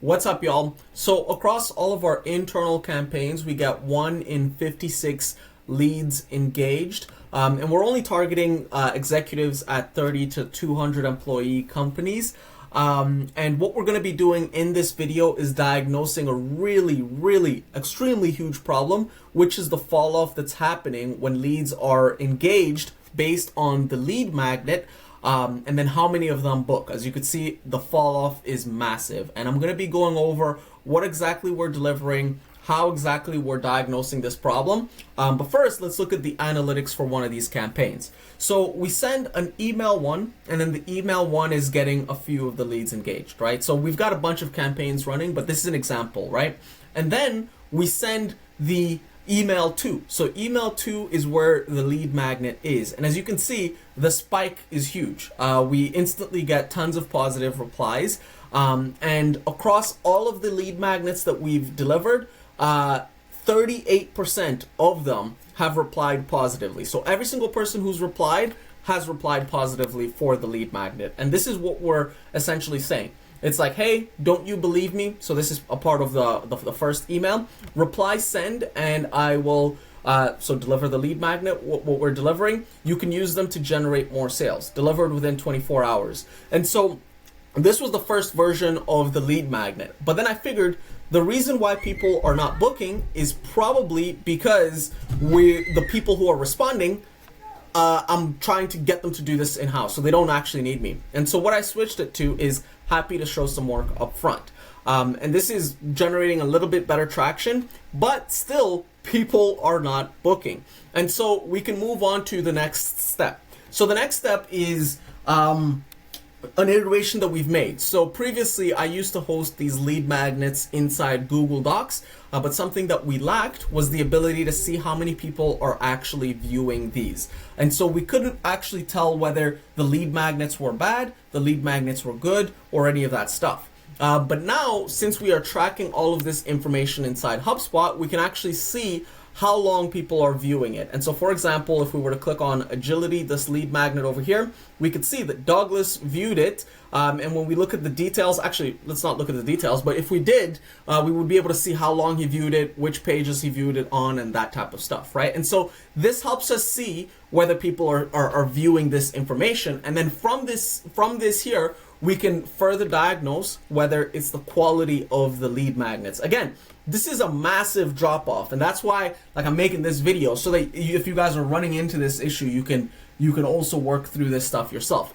What's up, y'all? So across all of our internal campaigns, we got 1 in 56 leads engaged. And we're only targeting executives at 30 to 200 employee companies. And what we're going to be doing in this video is diagnosing a really, extremely huge problem, which is the fall off that's happening when leads are engaged based on the lead magnet. And then how many of them book. As you can see, the fall off is massive. And I'm going to be going over what exactly we're delivering, how exactly we're diagnosing this problem. But first, let's look at the analytics for one of these campaigns. So we send an email one, and then the email one is getting a few of the leads engaged, right? So we've got a bunch of campaigns running, but this is an example, right? And then we send the email 2. So email 2 is where the lead magnet is. And as you can see, the spike is huge. We instantly get tons of positive replies. And across all of the lead magnets that we've delivered, 38% of them have replied positively. So every single person who's replied has replied positively for the lead magnet. And this is what we're essentially saying. It's like, hey, don't you believe me? So this is a part of the first email. Reply send, and I will so deliver the lead magnet, what we're delivering. You can use them to generate more sales, delivered within 24 hours. And so this was the first version of the lead magnet. But then I figured the reason why people are not booking is probably because the people who are responding, I'm trying to get them to do this in-house, so they don't actually need me. And so what I switched it to is happy to show some work up front. And this is generating a little bit better traction, but still people are not booking. And so we can move on to the next step. So the next step is an iteration that we've made. So previously I used to host these lead magnets inside Google Docs, but something that we lacked was the ability to see how many people are actually viewing these. And so we couldn't actually tell whether the lead magnets were bad, the lead magnets were good, or any of that stuff. But now, since we are tracking all of this information inside HubSpot, we can actually see how long people are viewing it. And so, for example, if we were to click on agility, this lead magnet over here, we could see that Douglas viewed it. And when we look at the details, actually, let's not look at the details, but if we did, we would be able to see how long he viewed it, which pages he viewed it on, and that type of stuff, right? And so this helps us see whether people are viewing this information. And then from this here, we can further diagnose whether it's the quality of the lead magnets. Again, this is a massive drop off, and that's why I'm making this video, so that if you guys are running into this issue, you can also work through this stuff yourself.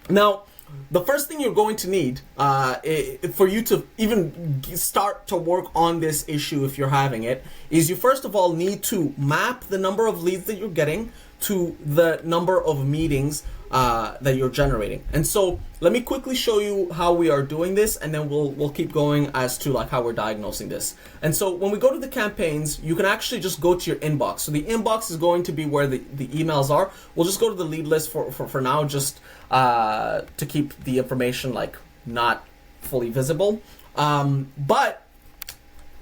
Now, the first thing you're going to need for you to even start to work on this issue, if you're having it, is you first of all need to map the number of leads that you're getting to the number of meetings that you're generating. And so let me quickly show you how we are doing this, and then we'll keep going as to how we're diagnosing this. And so when we go to the campaigns, you can actually just go to your inbox. So the inbox is going to be where the emails are. We'll just go to the lead list for now, just to keep the information not fully visible. But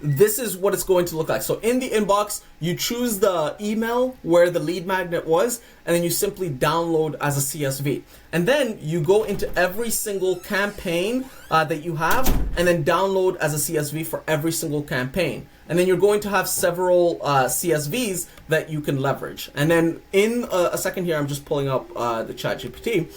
this is what it's going to look like. So in the inbox, you choose the email where the lead magnet was, and then you simply download as a CSV. And then you go into every single campaign that you have, and then download as a CSV for every single campaign. And then you're going to have several CSVs that you can leverage. And then in a second here, I'm just pulling up the ChatGPT.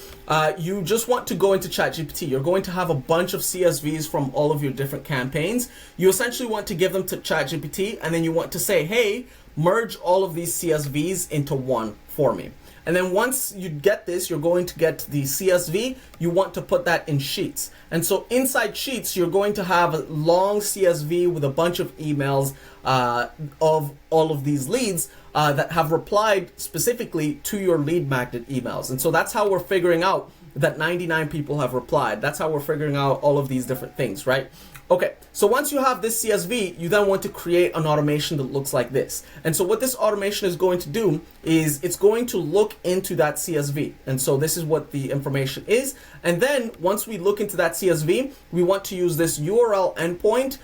You just want to go into ChatGPT. You're going to have a bunch of CSVs from all of your different campaigns. You essentially want to give them to ChatGPT, and then you want to say, hey, merge all of these CSVs into one for me. And then once you get this, you're going to get the CSV. You want to put that in Sheets. And so inside Sheets, you're going to have a long CSV with a bunch of emails of all of these leads that have replied specifically to your lead magnet emails. And so that's how we're figuring out that 99 people have replied. That's how we're figuring out all of these different things, right? Okay, so once you have this CSV, you then want to create an automation that looks like this. And so what this automation is going to do is it's going to look into that CSV. And so this is what the information is. And then once we look into that CSV, we want to use this URL endpoint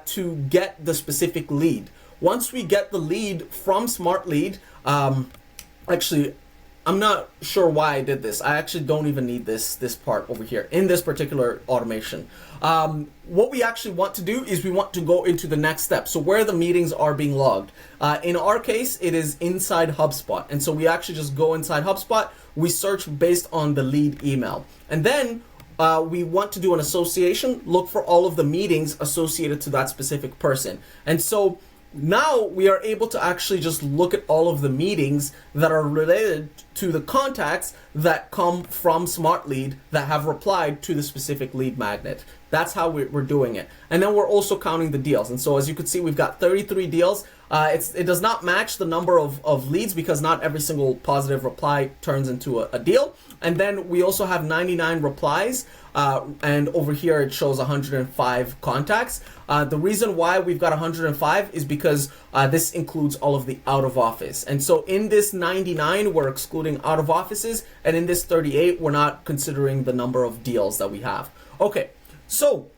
to get the specific lead. Once we get the lead from Smart Lead, actually, I'm not sure why I did this. I actually don't even need this part over here in this particular automation. What we actually want to do is we want to go into the next step. So where the meetings are being logged. In our case, it is inside HubSpot. And so we actually just go inside HubSpot. We search based on the lead email. And then we want to do an association, look for all of the meetings associated to that specific person. And so now we are able to actually just look at all of the meetings that are related to the contacts that come from Smart Lead that have replied to the specific lead magnet. That's how we're doing it. And then we're also counting the deals. And so as you can see, we've got 33 deals. It does not match the number of leads because not every single positive reply turns into a deal. And then we also have 99 replies. And over here it shows 105 contacts. The reason why we've got 105 is because this includes all of the out of office. And so in this 99, we're excluding out of offices. And in this 38, we're not considering the number of deals that we have. Okay, so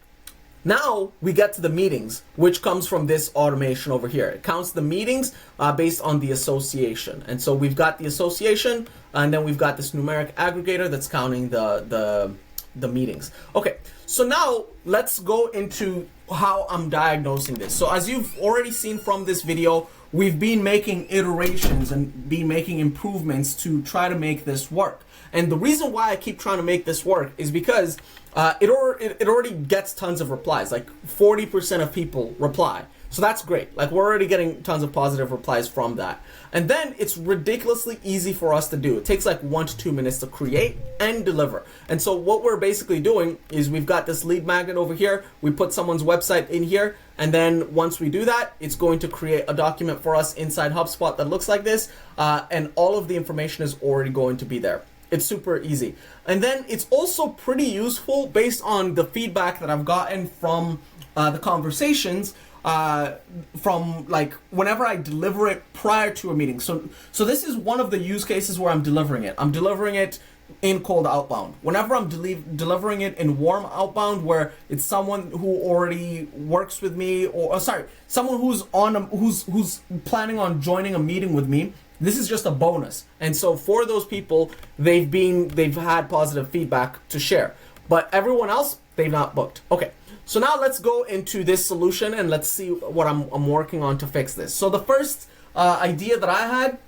now we get to the meetings, which comes from this automation over here. It counts the meetings based on the association. And so we've got the association, and then we've got this numeric aggregator that's counting the meetings. Okay, so now let's go into how I'm diagnosing this. So as you've already seen from this video, we've been making iterations and been making improvements to try to make this work. And the reason why I keep trying to make this work is because it already gets tons of replies. Like 40% of people reply. So that's great. Like we're already getting tons of positive replies from that. And then it's ridiculously easy for us to do. It takes like 1 to 2 minutes to create and deliver. And so what we're basically doing is we've got this lead magnet over here. We put someone's website in here. And then once we do that, it's going to create a document for us inside HubSpot that looks like this. And all of the information is already going to be there. It's super easy. And then it's also pretty useful based on the feedback that I've gotten from the conversations from like whenever I deliver it prior to a meeting. So this is one of the use cases where I'm delivering it. I'm delivering it in cold outbound. Whenever I'm delivering it in warm outbound, where it's someone who already works with me, or someone who's planning on joining a meeting with me. This is just a bonus. And so for those people, they've had positive feedback to share. But everyone else, they've not booked. Okay. So now let's go into this solution and let's see what I'm working on to fix this. So the first idea that I had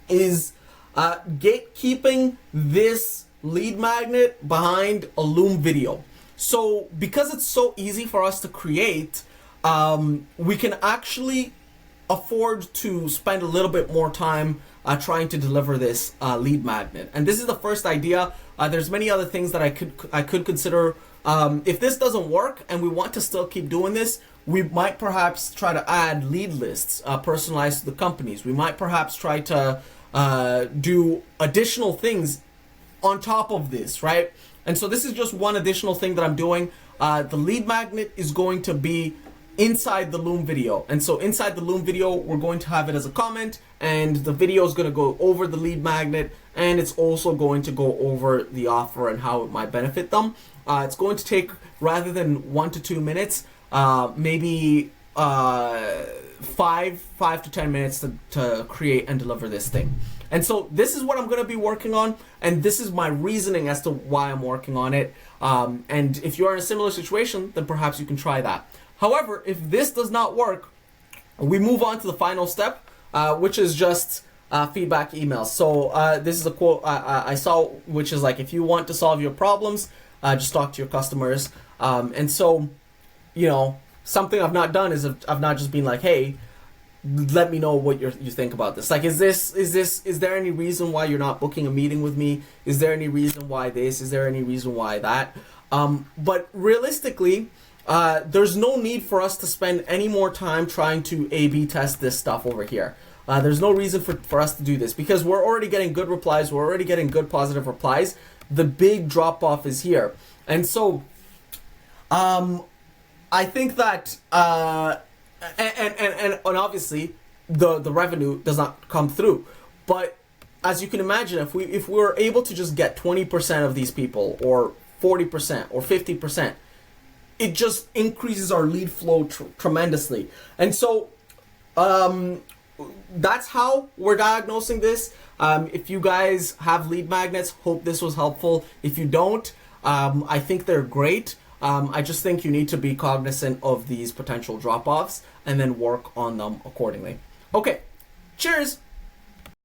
is gatekeeping this lead magnet behind a Loom video. So because it's so easy for us to create, we can actually afford to spend a little bit more time trying to deliver this lead magnet. And this is the first idea. There's many other things that I could consider. If this doesn't work and we want to still keep doing this, we might perhaps try to add lead lists personalized to the companies. We might perhaps try to do additional things on top of this, right? And so this is just one additional thing that I'm doing. The lead magnet is going to be inside the Loom video. And so inside the Loom video, we're going to have it as a comment, and the video is going to go over the lead magnet, and it's also going to go over the offer and how it might benefit them. It's going to take, rather than 1 to 2 minutes, maybe 5 to 10 minutes to create and deliver this thing. And so this is what I'm going to be working on, and this is my reasoning as to why I'm working on it. And if you're in a similar situation, then perhaps you can try that. However, if this does not work, we move on to the final step, which is just feedback emails. So this is a quote I saw, which is like, if you want to solve your problems, just talk to your customers. And so, you know, something I've not done is I've not just been like, hey, let me know what you think about this. Like, is there any reason why you're not booking a meeting with me? Is there any reason why this? Is there any reason why that? But realistically, there's no need for us to spend any more time trying to A/B test this stuff over here. There's no reason for us to do this because we're already getting good replies. We're already getting good positive replies. The big drop off is here. And so, I think that, and obviously the revenue does not come through. But as you can imagine, if we were able to just get 20% of these people, or 40% or 50%, it just increases our lead flow tremendously. And so that's how we're diagnosing this. If you guys have lead magnets, hope this was helpful. If you don't, I think they're great. I just think you need to be cognizant of these potential drop-offs and then work on them accordingly. Okay, cheers!